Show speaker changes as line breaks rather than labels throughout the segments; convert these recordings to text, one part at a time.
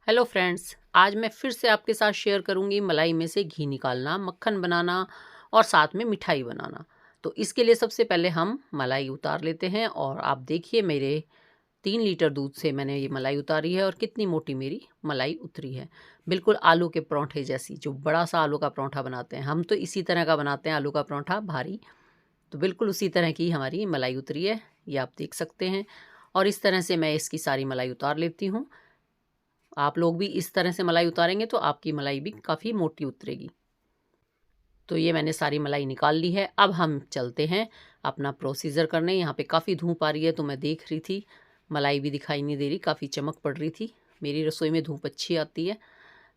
Hello friends, आज मैं फिर से आपके साथ शेयर करूंगी मलाई में से घी निकालना, मक्खन बनाना और साथ में मिठाई बनाना। तो इसके लिए सबसे पहले हम मलाई उतार लेते हैं और आप देखिए मेरे 3 लीटर दूध से मैंने ये मलाई उतारी है और कितनी मोटी मेरी मलाई उतरी है। बिल्कुल आलू के परांठे जैसी, जो बड़ा सा आलू का परांठा बनाते हैं हम तो इसी तरह का बनाते हैं, आलू का परांठा भारी। तो बिल्कुल उसी तरह की हमारी मलाई उतरी है, ये आप देख सकते हैं। और इस तरह से मैं इसकी सारी मलाई उतार लेती हूँ। आप लोग भी इस तरह से मलाई उतारेंगे तो आपकी मलाई भी काफ़ी मोटी उतरेगी। तो ये मैंने सारी मलाई निकाल ली है। अब हम चलते हैं अपना प्रोसीजर करने। यहाँ पे काफ़ी धूप आ रही है तो मैं देख रही थी, मलाई भी दिखाई नहीं दे रही, काफ़ी चमक पड़ रही थी। मेरी रसोई में धूप अच्छी आती है।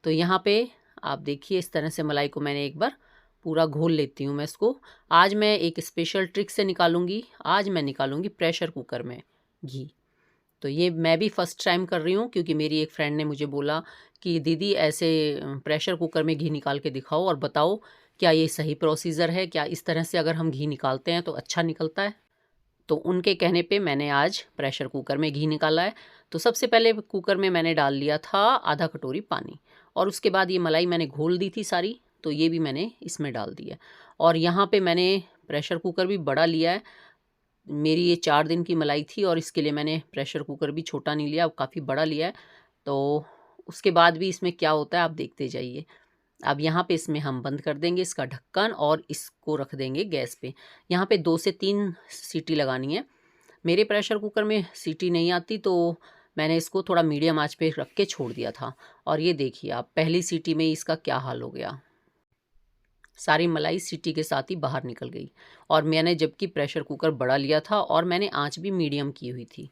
तो यहाँ पे आप देखिए इस तरह से मलाई को मैंने एक बार पूरा घोल लेती हूँ मैं इसको। आज मैं एक स्पेशल ट्रिक से निकालूंगी। आज मैं निकालूंगी प्रेशर कुकर में घी। तो ये मैं भी फर्स्ट टाइम कर रही हूँ, क्योंकि मेरी एक फ्रेंड ने मुझे बोला कि दीदी ऐसे प्रेशर कुकर में घी निकाल के दिखाओ और बताओ क्या ये सही प्रोसीजर है, क्या इस तरह से अगर हम घी निकालते हैं तो अच्छा निकलता है। तो उनके कहने पे मैंने आज प्रेशर कुकर में घी निकाला है। तो सबसे पहले कुकर में मैंने डाल लिया था आधा कटोरी पानी, और उसके बाद ये मलाई मैंने घोल दी थी सारी, तो ये भी मैंने इसमें डाल दी है। और यहाँ पे मैंने प्रेशर कुकर भी बड़ा लिया है। मेरी ये 4 दिन की मलाई थी और इसके लिए मैंने प्रेशर कुकर भी छोटा नहीं लिया, काफ़ी बड़ा लिया है। तो उसके बाद भी इसमें क्या होता है आप देखते जाइए। अब यहाँ पे इसमें हम बंद कर देंगे इसका ढक्कन और इसको रख देंगे गैस पे। यहाँ पे 2 से 3 सीटी लगानी है। मेरे प्रेशर कुकर में सीटी नहीं आती तो मैंने इसको थोड़ा मीडियम आंच पे रख के छोड़ दिया था। और ये देखिए आप, पहली सीटी में इसका क्या हाल हो गया, सारी मलाई सीटी के साथ ही बाहर निकल गई। और मैंने जबकि प्रेशर कुकर बड़ा लिया था और मैंने आंच भी मीडियम की हुई थी।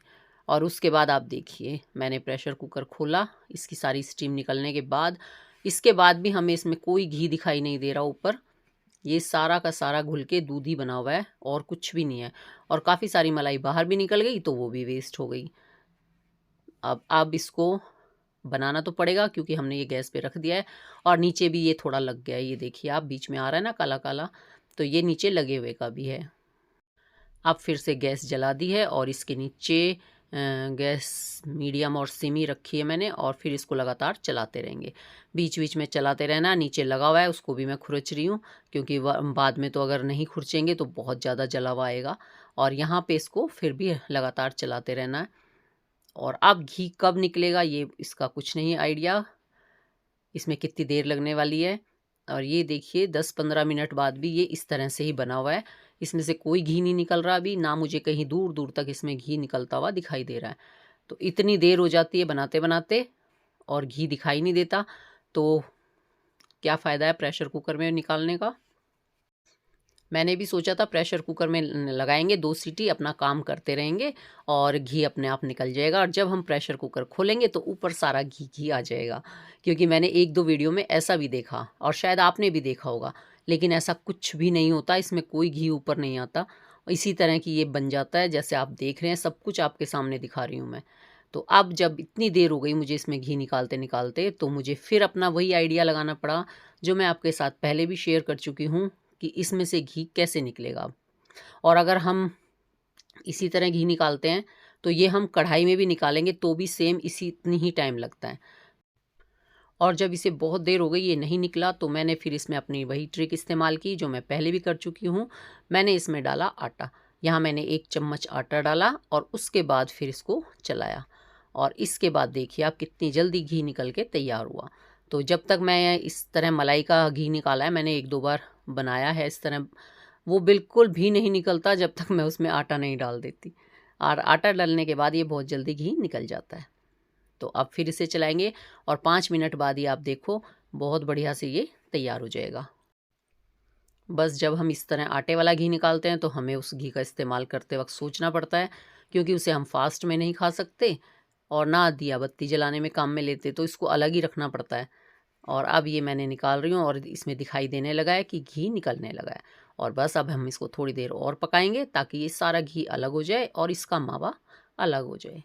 और उसके बाद आप देखिए मैंने प्रेशर कुकर खोला, इसकी सारी स्टीम निकलने के बाद, इसके बाद भी हमें इसमें कोई घी दिखाई नहीं दे रहा ऊपर। ये सारा का सारा घुल के दूध ही बना हुआ है और कुछ भी नहीं है। और काफ़ी सारी मलाई बाहर भी निकल गई तो वो भी वेस्ट हो गई। अब इसको बनाना तो पड़ेगा क्योंकि हमने ये गैस पे रख दिया है। और नीचे भी ये थोड़ा लग गया है, ये देखिए आप, बीच में आ रहा है ना काला काला, तो ये नीचे लगे हुए का भी है। अब फिर से गैस जला दी है और इसके नीचे गैस मीडियम और सिमी रखी है मैंने, और फिर इसको लगातार चलाते रहेंगे। बीच बीच में चलाते रहना। नीचे लगा हुआ है उसको भी मैं खुरच रही हूँ, क्योंकि बाद में तो अगर नहीं खुरचेंगे तो बहुत ज़्यादा जला हुआ आएगा। और यहाँ पे इसको फिर भी लगातार चलाते रहना है। और अब घी कब निकलेगा ये इसका कुछ नहीं आइडिया, इसमें कितनी देर लगने वाली है। और ये देखिए 10-15 मिनट बाद भी ये इस तरह से ही बना हुआ है। इसमें से कोई घी नहीं निकल रहा अभी, ना मुझे कहीं दूर दूर तक इसमें घी निकलता हुआ दिखाई दे रहा है। तो इतनी देर हो जाती है बनाते बनाते और घी दिखाई नहीं देता, तो क्या फ़ायदा है प्रेशर कुकर में निकालने का। मैंने भी सोचा था प्रेशर कुकर में लगाएंगे 2 सीटी, अपना काम करते रहेंगे और घी अपने आप निकल जाएगा। और जब हम प्रेशर कुकर खोलेंगे तो ऊपर सारा घी घी आ जाएगा, क्योंकि मैंने 1-2 वीडियो में ऐसा भी देखा और शायद आपने भी देखा होगा। लेकिन ऐसा कुछ भी नहीं होता, इसमें कोई घी ऊपर नहीं आता। इसी तरह की ये बन जाता है जैसे आप देख रहे हैं, सब कुछ आपके सामने दिखा रही हूँ मैं। तो अब जब इतनी देर हो गई मुझे इसमें घी निकालते निकालते, तो मुझे फिर अपना वही आइडिया लगाना पड़ा जो मैं आपके साथ पहले भी शेयर कर चुकी हूँ, कि इसमें से घी कैसे निकलेगा। और अगर हम इसी तरह घी निकालते हैं तो ये हम कढ़ाई में भी निकालेंगे तो भी सेम इसी इतनी ही टाइम लगता है। और जब इसे बहुत देर हो गई ये नहीं निकला, तो मैंने फिर इसमें अपनी वही ट्रिक इस्तेमाल की जो मैं पहले भी कर चुकी हूँ। मैंने इसमें डाला आटा। यहाँ मैंने 1 चम्मच आटा डाला और उसके बाद फिर इसको चलाया। और इसके बाद देखिए आप कितनी जल्दी घी निकल के तैयार हुआ। तो जब तक मैं इस तरह मलाई का घी निकाला है, मैंने 1-2 बार बनाया है इस तरह, वो बिल्कुल भी नहीं निकलता जब तक मैं उसमें आटा नहीं डाल देती। और आटा डालने के बाद ये बहुत जल्दी घी निकल जाता है। तो अब फिर इसे चलाएंगे और 5 मिनट बाद ही आप देखो बहुत बढ़िया से ये तैयार हो जाएगा। बस जब हम इस तरह आटे वाला घी निकालते हैं तो हमें उस घी का इस्तेमाल करते वक्त सोचना पड़ता है, क्योंकि उसे हम फास्ट में नहीं खा सकते और ना दिया बत्ती जलाने में काम में लेते, तो इसको अलग ही रखना पड़ता है। और अब ये मैंने निकाल रही हूँ और इसमें दिखाई देने लगा है कि घी निकलने लगा है। और बस अब हम इसको थोड़ी देर और पकाएंगे ताकि ये सारा घी अलग हो जाए और इसका मावा अलग हो जाए।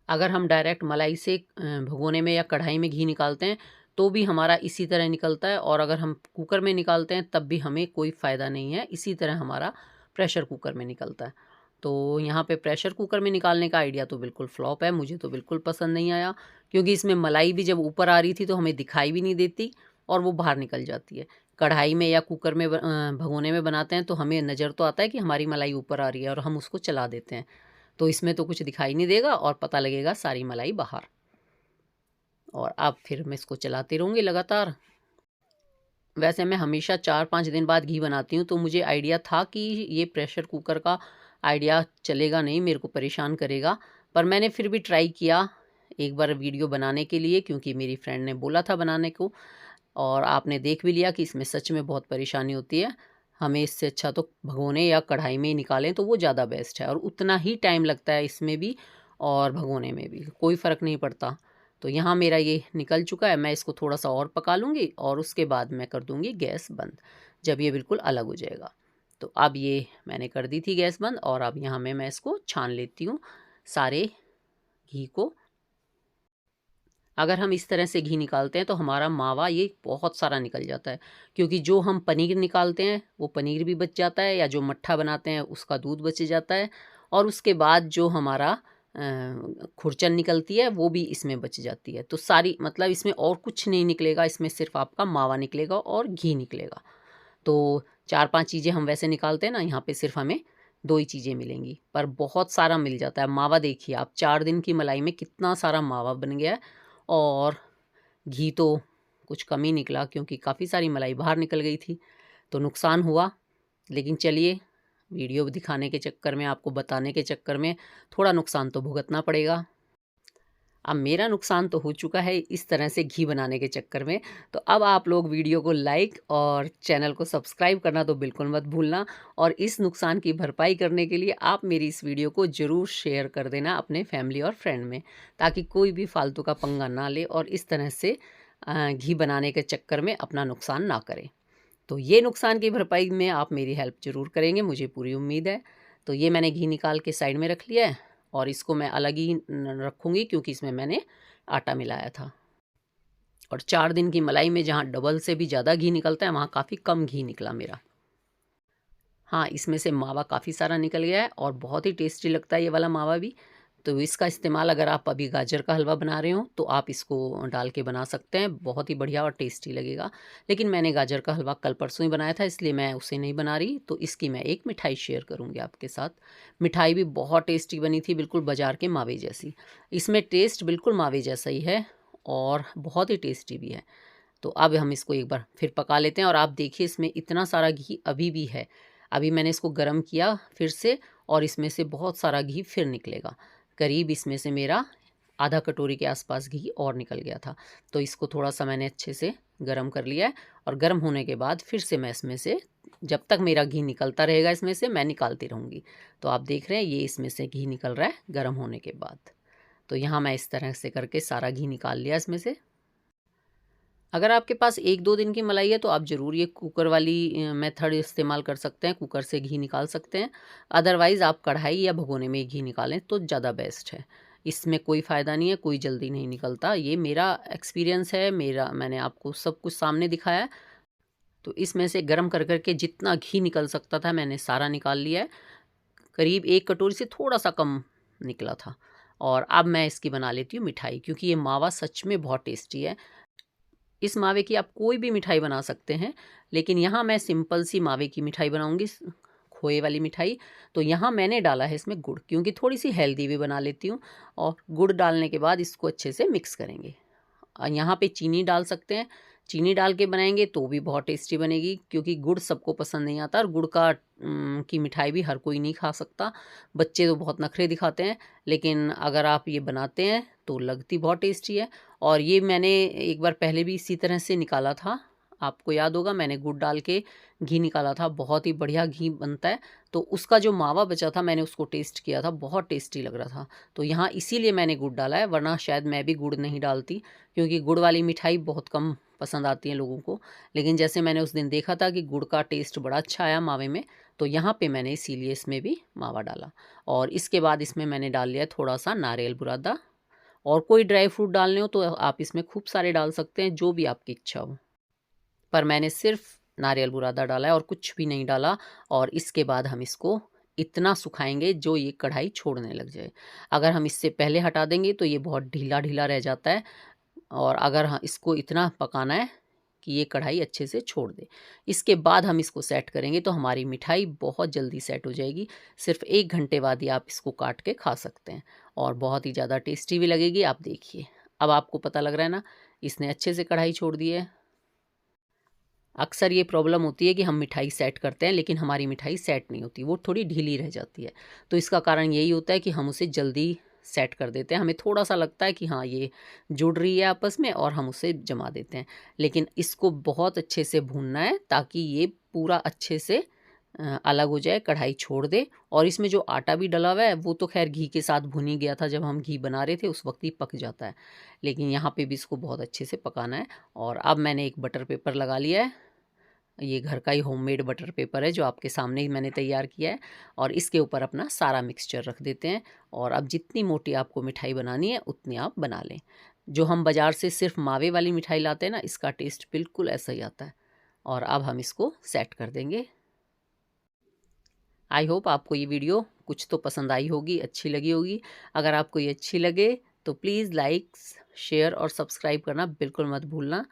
अगर हम डायरेक्ट मलाई से भगोने में या कढ़ाई में घी निकालते हैं तो भी हमारा इसी तरह निकलता है, और अगर हम कुकर में निकालते हैं तब भी हमें कोई फ़ायदा नहीं है, इसी तरह हमारा प्रेशर कुकर में निकलता है। तो यहाँ पे प्रेशर कुकर में निकालने का आइडिया तो बिल्कुल फ्लॉप है, मुझे तो बिल्कुल पसंद नहीं आया, क्योंकि इसमें मलाई भी जब ऊपर आ रही थी तो हमें दिखाई भी नहीं देती और वो बाहर निकल जाती है। कढ़ाई में या कुकर में भगोने में बनाते हैं तो हमें नज़र तो आता है कि हमारी मलाई ऊपर आ रही है और हम उसको चला देते हैं, तो इसमें तो कुछ दिखाई नहीं देगा और पता लगेगा सारी मलाई बाहर। और अब फिर मैं इसको चलाती रहूँगी लगातार। वैसे मैं हमेशा 4-5 दिन बाद घी बनाती हूँ, तो मुझे आइडिया था कि ये प्रेशर कुकर का आइडिया चलेगा नहीं, मेरे को परेशान करेगा, पर मैंने फिर भी ट्राई किया एक बार वीडियो बनाने के लिए, क्योंकि मेरी फ्रेंड ने बोला था बनाने को, और आपने देख भी लिया कि इसमें सच में बहुत परेशानी होती है। हमें इससे अच्छा तो भगोने या कढ़ाई में ही निकालें तो वो ज़्यादा बेस्ट है, और उतना ही टाइम लगता है इसमें भी और भगोने में भी, कोई फ़र्क नहीं पड़ता। तो यहाँ मेरा ये निकल चुका है, मैं इसको थोड़ा सा और पका लूँगी और उसके बाद मैं कर दूँगी गैस बंद, जब ये बिल्कुल अलग हो जाएगा। तो अब ये मैंने कर दी थी गैस बंद, और अब यहाँ मैं इसको छान लेती हूँ सारे घी को। अगर हम इस तरह से घी निकालते हैं तो हमारा मावा ये बहुत सारा निकल जाता है, क्योंकि जो हम पनीर निकालते हैं वो पनीर भी बच जाता है, या जो मट्ठा बनाते हैं उसका दूध बच जाता है, और उसके बाद जो हमारा खुरचन निकलती है वो भी इसमें बच जाती है। तो सारी मतलब इसमें और कुछ नहीं निकलेगा, इसमें सिर्फ आपका मावा निकलेगा और घी निकलेगा। तो 4-5 चीज़ें हम वैसे निकालते हैं ना, यहाँ पे सिर्फ हमें 2 ही चीज़ें मिलेंगी, पर बहुत सारा मिल जाता है। मावा देखिए आप, 4 दिन की मलाई में कितना सारा मावा बन गया है, और घी तो कुछ कम ही निकला, क्योंकि काफ़ी सारी मलाई बाहर निकल गई थी, तो नुकसान हुआ। लेकिन चलिए, वीडियो दिखाने के चक्कर में, आपको बताने के चक्कर में थोड़ा नुकसान तो भुगतना पड़ेगा। अब मेरा नुकसान तो हो चुका है इस तरह से घी बनाने के चक्कर में, तो अब आप लोग वीडियो को लाइक और चैनल को सब्सक्राइब करना तो बिल्कुल मत भूलना, और इस नुकसान की भरपाई करने के लिए आप मेरी इस वीडियो को ज़रूर शेयर कर देना अपने फैमिली और फ्रेंड में, ताकि कोई भी फालतू का पंगा ना ले और इस तरह से घी बनाने के चक्कर में अपना नुकसान ना करे। तो ये नुकसान की भरपाई में आप मेरी हेल्प ज़रूर करेंगे, मुझे पूरी उम्मीद है। तो ये मैंने घी निकाल के साइड में रख लिया है, और इसको मैं अलग ही रखूँगी, क्योंकि इसमें मैंने आटा मिलाया था। और 4 दिन की मलाई में जहाँ डबल से भी ज़्यादा घी निकलता है, वहाँ काफ़ी कम घी निकला मेरा। हाँ, इसमें से मावा काफ़ी सारा निकल गया है और बहुत ही टेस्टी लगता है ये वाला मावा भी। तो इसका इस्तेमाल, अगर आप अभी गाजर का हलवा बना रहे हो तो आप इसको डाल के बना सकते हैं, बहुत ही बढ़िया और टेस्टी लगेगा। लेकिन मैंने गाजर का हलवा कल परसों ही बनाया था, इसलिए मैं उसे नहीं बना रही। तो इसकी मैं एक मिठाई शेयर करूँगी आपके साथ। मिठाई भी बहुत टेस्टी बनी थी, बिल्कुल बाज़ार के मावे जैसी। इसमें टेस्ट बिल्कुल मावे जैसा ही है और बहुत ही टेस्टी भी है। तो अब हम इसको एक बार फिर पका लेते हैं, और आप देखिए इसमें इतना सारा घी अभी भी है। अभी मैंने इसको गर्म किया फिर से, और इसमें से बहुत सारा घी फिर निकलेगा। करीब इसमें से मेरा आधा कटोरी के आसपास घी और निकल गया था। तो इसको थोड़ा सा मैंने अच्छे से गर्म कर लिया है, और गर्म होने के बाद फिर से मैं इसमें से, जब तक मेरा घी निकलता रहेगा इसमें से, मैं निकालती रहूँगी। तो आप देख रहे हैं ये इसमें से घी निकल रहा है गर्म होने के बाद। तो यहाँ मैं इस तरह से करके सारा घी निकाल लिया इसमें से। अगर आपके पास 1-2 दिन की मलाई है तो आप ज़रूर ये कुकर वाली मेथड इस्तेमाल कर सकते हैं, कुकर से घी निकाल सकते हैं। अदरवाइज़ आप कढ़ाई या भगोने में घी निकालें तो ज़्यादा बेस्ट है। इसमें कोई फ़ायदा नहीं है, कोई जल्दी नहीं निकलता। ये मेरा एक्सपीरियंस है, मैंने आपको सब कुछ सामने दिखाया है। तो इसमें से गरम कर के जितना घी निकल सकता था मैंने सारा निकाल लिया है। करीब 1 कटोरी से थोड़ा-सा कम निकला था। और अब मैं इसकी बना लेती हूँ मिठाई, क्योंकि ये मावा सच में बहुत टेस्टी है। इस मावे की आप कोई भी मिठाई बना सकते हैं, लेकिन यहाँ मैं सिंपल सी मावे की मिठाई बनाऊँगी, खोए वाली मिठाई। तो यहाँ मैंने डाला है इसमें गुड़, क्योंकि थोड़ी-सी हेल्दी भी बना लेती हूँ, और गुड़ डालने के बाद इसको अच्छे से मिक्स करेंगे। यहाँ पे चीनी डाल सकते हैं, चीनी डाल के बनाएँगे तो भी बहुत टेस्टी बनेगी, क्योंकि गुड़ सबको पसंद नहीं आता, और गुड़ की मिठाई भी हर कोई नहीं खा सकता। बच्चे तो बहुत नखरे दिखाते हैं, लेकिन अगर आप ये बनाते हैं तो लगती बहुत टेस्टी है। और ये मैंने एक बार पहले भी इसी तरह से निकाला था, आपको याद होगा, मैंने गुड़ डाल के घी निकाला था, बहुत ही बढ़िया घी बनता है। तो उसका जो मावा बचा था मैंने उसको टेस्ट किया था, बहुत टेस्टी लग रहा था। तो यहाँ इसीलिए मैंने गुड़ डाला है, वरना शायद मैं भी गुड़ नहीं डालती, क्योंकि गुड़ वाली मिठाई बहुत कम पसंद आती है लोगों को। लेकिन जैसे मैंने उस दिन देखा था कि गुड़ का टेस्ट बड़ा अच्छा आया मावे में, तो यहाँ पे मैंने इसीलिए इसमें भी मावा डाला। और इसके बाद इसमें मैंने डाल लिया थोड़ा सा नारियल बुरादा, और कोई ड्राई फ्रूट डालने हो तो आप इसमें खूब सारे डाल सकते हैं, जो भी आपकी इच्छा हो। पर मैंने सिर्फ नारियल बुरादा डाला है और कुछ भी नहीं डाला। और इसके बाद हम इसको इतना सुखाएंगे जो ये कढ़ाई छोड़ने लग जाए। अगर हम इससे पहले हटा देंगे तो ये बहुत ढीला ढीला रह जाता है, और अगर इसको इतना पकाना है कि ये कढ़ाई अच्छे से छोड़ दे। इसके बाद हम इसको सेट करेंगे तो हमारी मिठाई बहुत जल्दी सेट हो जाएगी। सिर्फ 1 घंटे बाद ही आप इसको काट के खा सकते हैं, और बहुत ही ज़्यादा टेस्टी भी लगेगी। आप देखिए, अब आपको पता लग रहा है ना, इसने अच्छे से कढ़ाई छोड़ दी है। अक्सर ये प्रॉब्लम होती है कि हम मिठाई सेट करते हैं लेकिन हमारी मिठाई सेट नहीं होती, वो थोड़ी ढीली रह जाती है। तो इसका कारण यही होता है कि हम उसे जल्दी सेट कर देते हैं। हमें थोड़ा-सा लगता है कि हाँ, ये जुड़ रही है आपस में, और हम उसे जमा देते हैं। लेकिन इसको बहुत अच्छे से भूनना है ताकि ये पूरा अच्छे से अलग हो जाए, कढ़ाई छोड़ दे। और इसमें जो आटा भी डला हुआ है वो तो ख़ैर घी के साथ भुन ही गया था, जब हम घी बना रहे थे उस वक़्त ही पक जाता है। लेकिन यहाँ पे भी इसको बहुत अच्छे से पकाना है। और अब मैंने एक बटर पेपर लगा लिया है। ये घर का ही होममेड बटर पेपर है जो आपके सामने ही मैंने तैयार किया है, और इसके ऊपर अपना सारा मिक्सचर रख देते हैं। और अब जितनी मोटी आपको मिठाई बनानी है उतनी आप बना लें। जो हम बाज़ार से सिर्फ मावे वाली मिठाई लाते हैं ना, इसका टेस्ट बिल्कुल ऐसा ही आता है। और अब हम इसको सेट कर देंगे। आई होप आपको ये वीडियो कुछ तो पसंद आई होगी, अच्छी लगी होगी। अगर आपको ये अच्छी लगे तो प्लीज़ लाइक, शेयर और सब्सक्राइब करना बिल्कुल मत भूलना।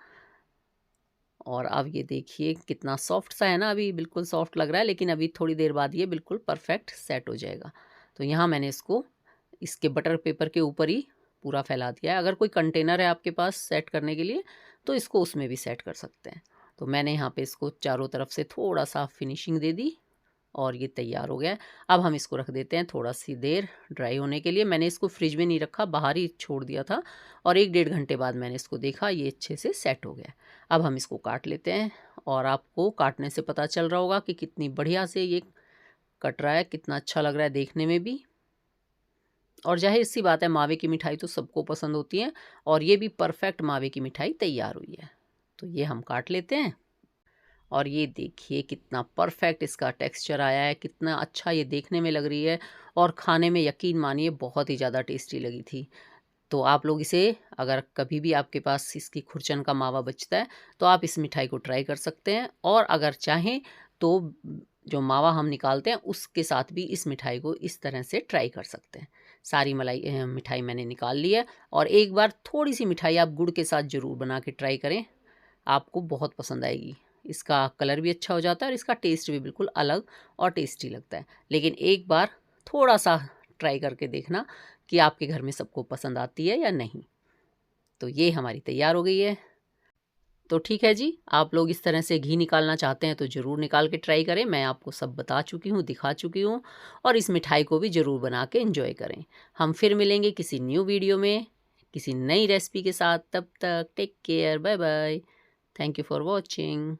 और अब ये देखिए कितना सॉफ्ट सा है ना, अभी बिल्कुल सॉफ्ट लग रहा है, लेकिन अभी थोड़ी देर बाद ये बिल्कुल परफेक्ट सेट हो जाएगा। तो यहाँ मैंने इसको इसके बटर पेपर के ऊपर ही पूरा फैला दिया है। अगर कोई कंटेनर है आपके पास सेट करने के लिए तो इसको उसमें भी सेट कर सकते हैं। तो मैंने यहाँ पे इसको चारों तरफ से थोड़ा सा फिनिशिंग दे दी, और ये तैयार हो गया है। अब हम इसको रख देते हैं थोड़ा सी देर ड्राई होने के लिए। मैंने इसको फ्रिज में नहीं रखा, बाहर ही छोड़ दिया था, और 1 डेढ़ घंटे बाद मैंने इसको देखा, ये अच्छे से सेट हो गया। अब हम इसको काट लेते हैं, और आपको काटने से पता चल रहा होगा कि कितनी बढ़िया से ये कट रहा है, कितना अच्छा लग रहा है देखने में भी। और जाहिर सी बात है, मावे की मिठाई तो सबको पसंद होती है, और ये भी परफेक्ट मावे की मिठाई तैयार हुई है। तो ये हम काट लेते हैं, और ये देखिए कितना परफेक्ट इसका टेक्सचर आया है, कितना अच्छा ये देखने में लग रही है, और खाने में यकीन मानिए बहुत ही ज़्यादा टेस्टी लगी थी। तो आप लोग इसे, अगर कभी भी आपके पास इसकी खुरचन का मावा बचता है तो आप इस मिठाई को ट्राई कर सकते हैं। और अगर चाहें तो जो मावा हम निकालते हैं उसके साथ भी इस मिठाई को इस तरह से ट्राई कर सकते हैं। सारी मिठाई मैंने निकाल ली है, और एक बार थोड़ी सी मिठाई आप गुड़ के साथ ज़रूर बना के ट्राई करें, आपको बहुत पसंद आएगी। इसका कलर भी अच्छा हो जाता है और इसका टेस्ट भी बिल्कुल अलग और टेस्टी लगता है। लेकिन एक बार थोड़ा सा ट्राई करके देखना कि आपके घर में सबको पसंद आती है या नहीं। तो ये हमारी तैयार हो गई है। तो ठीक है जी, आप लोग इस तरह से घी निकालना चाहते हैं तो ज़रूर निकाल के ट्राई करें। मैं आपको सब बता चुकी हूँ, दिखा चुकी हूँ, और इस मिठाई को भी ज़रूर बना के एंजॉय करें। हम फिर मिलेंगे किसी न्यू वीडियो में, किसी नई रेसिपी के साथ। तब तक take care, bye bye. Thank you for watching.